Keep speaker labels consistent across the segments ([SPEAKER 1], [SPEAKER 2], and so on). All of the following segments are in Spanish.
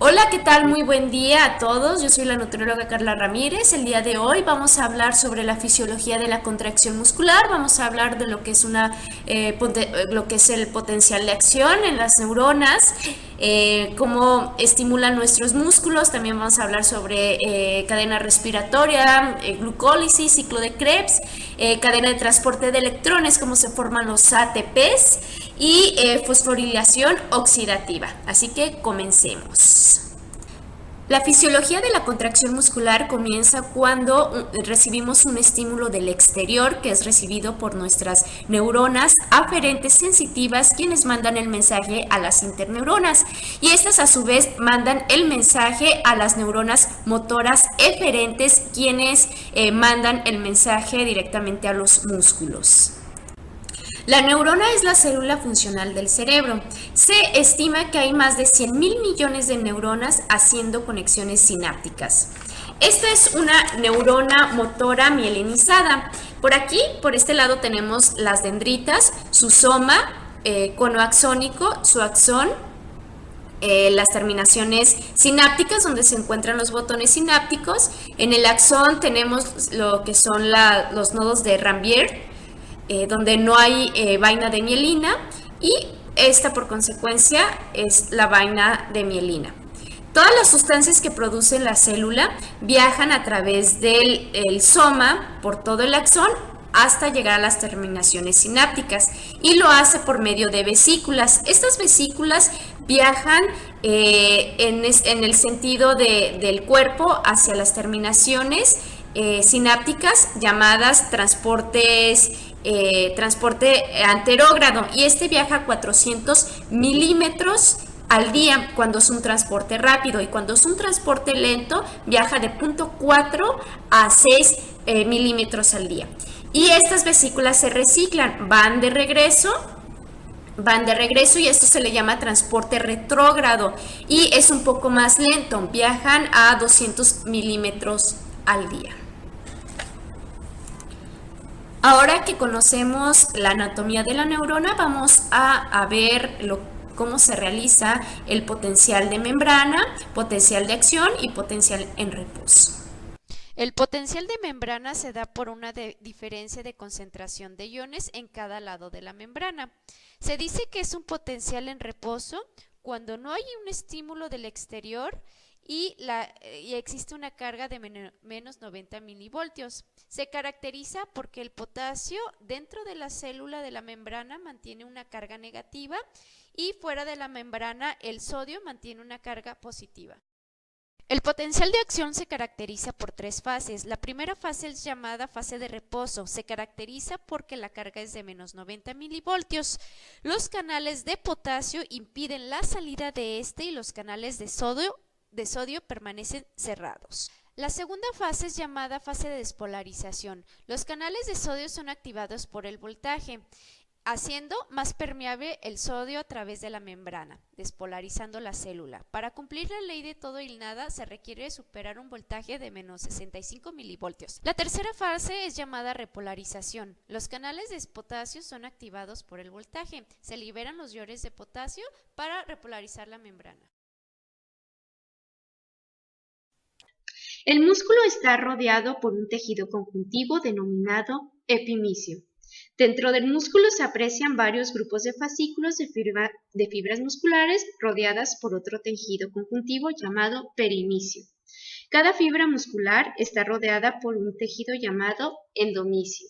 [SPEAKER 1] Hola, ¿qué tal? Muy buen día a todos. Yo soy la nutrióloga Carla Ramírez. El día de hoy vamos a hablar sobre la fisiología de la contracción muscular. Vamos a hablar de lo que es lo que es el potencial de acción en las neuronas, cómo estimulan nuestros músculos. También vamos a hablar sobre cadena respiratoria, glucólisis, ciclo de Krebs, cadena de transporte de electrones, cómo se forman los ATPs y fosforilación oxidativa. Así que comencemos. La fisiología de la contracción muscular comienza cuando recibimos un estímulo del exterior que es recibido por nuestras neuronas aferentes sensitivas, quienes mandan el mensaje a las interneuronas, y estas a su vez mandan el mensaje a las neuronas motoras eferentes, quienes mandan el mensaje directamente a los músculos. La neurona es la célula funcional del cerebro. Se estima que hay más de 100.000 millones de neuronas haciendo conexiones sinápticas. Esta es una neurona motora mielinizada. Por aquí, por este lado, tenemos las dendritas, su soma, cono axónico, su axón, las terminaciones sinápticas donde se encuentran los botones sinápticos. En el axón tenemos lo que son los nodos de Ranvier, donde no hay vaina de mielina, y esta por consecuencia es la vaina de mielina. Todas las sustancias que produce la célula viajan a través del soma por todo el axón hasta llegar a las terminaciones sinápticas, y lo hace por medio de vesículas. Estas vesículas viajan en el sentido del cuerpo hacia las terminaciones sinápticas llamadas transporte anterógrado, y este viaja a 400 milímetros al día cuando es un transporte rápido, y cuando es un transporte lento viaja de 0.4 a 6 milímetros al día. Y estas vesículas se reciclan, van de regreso, y esto se le llama transporte retrógrado, y es un poco más lento, viajan a 200 milímetros al día. Ahora que conocemos la anatomía de la neurona, vamos a ver cómo se realiza el potencial de membrana, potencial de acción y potencial en reposo.
[SPEAKER 2] El potencial de membrana se da por una diferencia de concentración de iones en cada lado de la membrana. Se dice que es un potencial en reposo cuando no hay un estímulo del exterior y existe una carga de menos 90 milivoltios. Se caracteriza porque el potasio dentro de la célula de la membrana mantiene una carga negativa, y fuera de la membrana el sodio mantiene una carga positiva. El potencial de acción se caracteriza por tres fases. La primera fase es llamada fase de reposo. Se caracteriza porque la carga es de menos 90 milivoltios. Los canales de potasio impiden la salida de este, y los canales de sodio permanecen cerrados. La segunda fase es llamada fase de despolarización. Los canales de sodio son activados por el voltaje, haciendo más permeable el sodio a través de la membrana, despolarizando la célula. Para cumplir la ley de todo y nada se requiere superar un voltaje de menos 65 milivoltios. La tercera fase es llamada repolarización. Los canales de potasio son activados por el voltaje. Se liberan los iones de potasio para repolarizar la membrana.
[SPEAKER 3] El músculo está rodeado por un tejido conjuntivo denominado epimicio. Dentro del músculo se aprecian varios grupos de fascículos de fibras musculares rodeadas por otro tejido conjuntivo llamado perimicio. Cada fibra muscular está rodeada por un tejido llamado endomicio.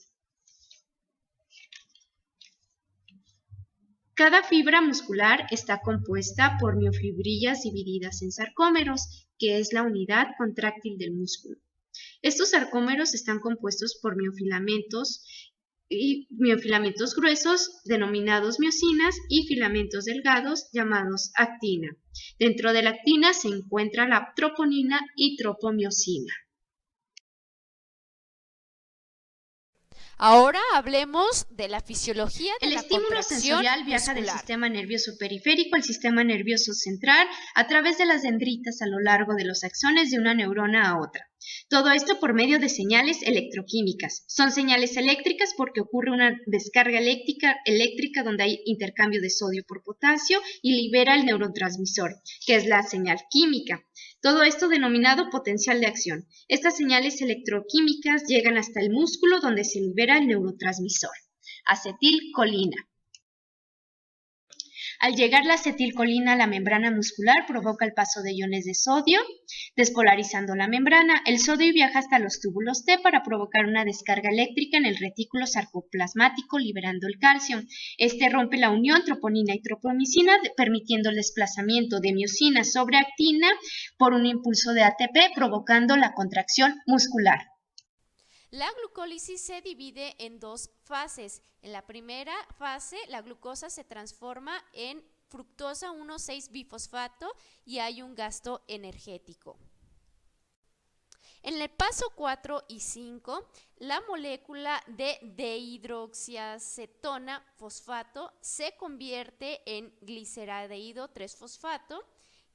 [SPEAKER 3] Cada fibra muscular está compuesta por miofibrillas divididas en sarcómeros, que es la unidad contráctil del músculo. Estos sarcómeros están compuestos por miofilamentos gruesos denominados miosinas y filamentos delgados llamados actina. Dentro de la actina se encuentra la troponina y tropomiosina.
[SPEAKER 2] Ahora hablemos de la fisiología de
[SPEAKER 3] El
[SPEAKER 2] la
[SPEAKER 3] estímulo
[SPEAKER 2] contracción
[SPEAKER 3] sensorial viaja del
[SPEAKER 2] muscular.
[SPEAKER 3] sistema nervioso periférico al sistema nervioso central a través de las dendritas a lo largo de los axones de una neurona a otra. Todo esto por medio de señales electroquímicas. Son señales eléctricas porque ocurre una descarga eléctrica donde hay intercambio de sodio por potasio y libera el neurotransmisor, que es la señal química. Todo esto denominado potencial de acción. Estas señales electroquímicas llegan hasta el músculo donde se libera el neurotransmisor, acetilcolina. Al llegar la acetilcolina a la membrana muscular, provoca el paso de iones de sodio, despolarizando la membrana. El sodio viaja hasta los túbulos T para provocar una descarga eléctrica en el retículo sarcoplasmático, liberando el calcio. Este rompe la unión troponina y tropomicina, permitiendo el desplazamiento de miosina sobre actina por un impulso de ATP, provocando la contracción muscular.
[SPEAKER 2] La glucólisis se divide en dos fases. En la primera fase, la glucosa se transforma en fructosa 1,6-bifosfato y hay un gasto energético. En el paso 4 y 5, la molécula de dehidroxiacetona fosfato se convierte en gliceraldehído 3-fosfato,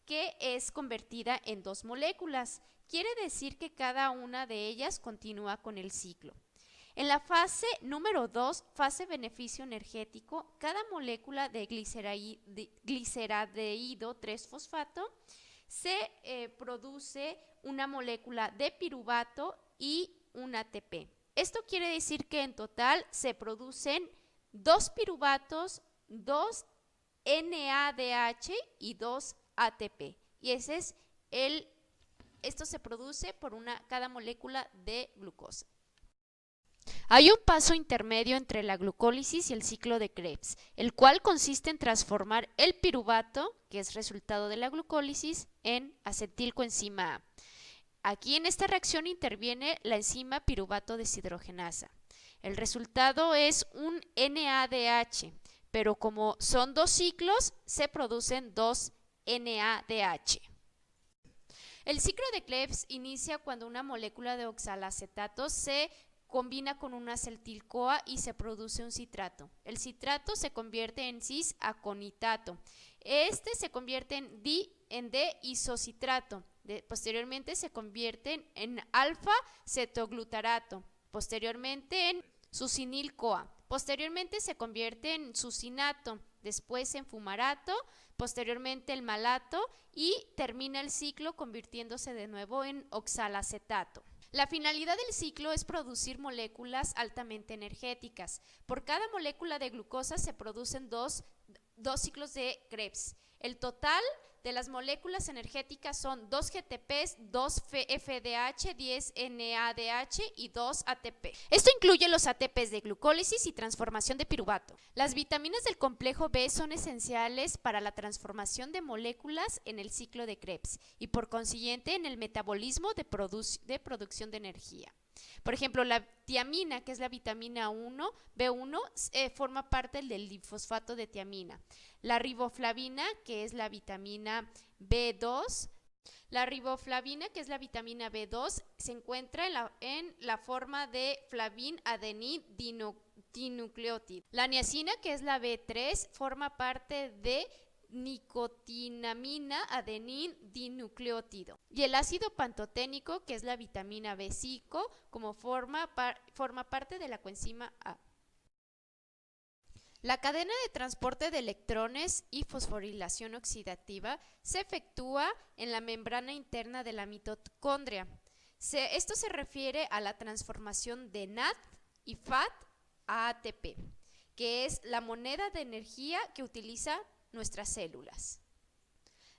[SPEAKER 2] que es convertida en dos moléculas. Quiere decir que cada una de ellas continúa con el ciclo. En la fase número 2, fase beneficio energético, cada molécula de gliceraldehído 3-fosfato se produce una molécula de piruvato y un ATP. Esto quiere decir que en total se producen 2 piruvatos, 2 NADH y 2 ATP. Y ese es esto se produce por cada molécula de glucosa. Hay un paso intermedio entre la glucólisis y el ciclo de Krebs, el cual consiste en transformar el piruvato, que es resultado de la glucólisis, en acetilcoenzima A. Aquí en esta reacción interviene la enzima piruvato deshidrogenasa. El resultado es un NADH, pero como son dos ciclos, se producen dos NADH. El ciclo de Krebs inicia cuando una molécula de oxalacetato se combina con una acetil-CoA y se produce un citrato. El citrato se convierte en cis-aconitato. Este se convierte en D-isocitrato. Posteriormente se convierte en alfa-cetoglutarato. Posteriormente en succinil-CoA. Posteriormente se convierte en succinato. Después en fumarato, posteriormente el malato y termina el ciclo convirtiéndose de nuevo en oxalacetato. La finalidad del ciclo es producir moléculas altamente energéticas. Por cada molécula de glucosa se producen dos ciclos de Krebs. El total de las moléculas energéticas son 2 GTPs, 2 FDH, 10 NADH y 2 ATP. Esto incluye los ATPs de glucólisis y transformación de piruvato. Las vitaminas del complejo B son esenciales para la transformación de moléculas en el ciclo de Krebs y por consiguiente en el metabolismo de producción de energía. Por ejemplo, la tiamina, que es la vitamina B1, forma parte del difosfato de tiamina. La riboflavina, que es la vitamina B2, se encuentra en la forma de flavin adenin dinucleótido. La niacina, que es la B3, forma parte de nicotinamina adenin dinucleótido. Y el ácido pantoténico, que es la vitamina B5, como forma parte de la coenzima A. La cadena de transporte de electrones y fosforilación oxidativa se efectúa en la membrana interna de la mitocondria. Esto se refiere a la transformación de NAD y FAD a ATP, que es la moneda de energía que utiliza nuestras células.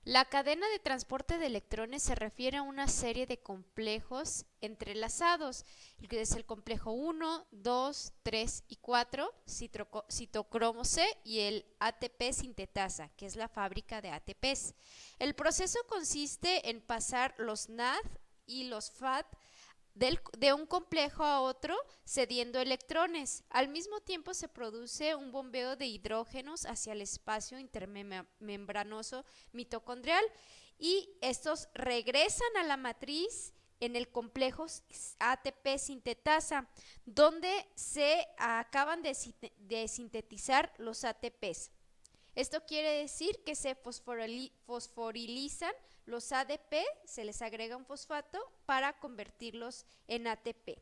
[SPEAKER 2] La cadena de transporte de electrones se refiere a una serie de complejos entrelazados, que es el complejo 1, 2, 3 y 4, citocromo C y el ATP sintetasa, que es la fábrica de ATPs. El proceso consiste en pasar los NAD y los FAD de un complejo a otro cediendo electrones. Al mismo tiempo se produce un bombeo de hidrógenos hacia el espacio intermembranoso mitocondrial y estos regresan a la matriz en el complejo ATP sintetasa, donde se acaban de sintetizar los ATPs. Esto quiere decir que se fosforilizan los ADP, se les agrega un fosfato para convertirlos en ATP.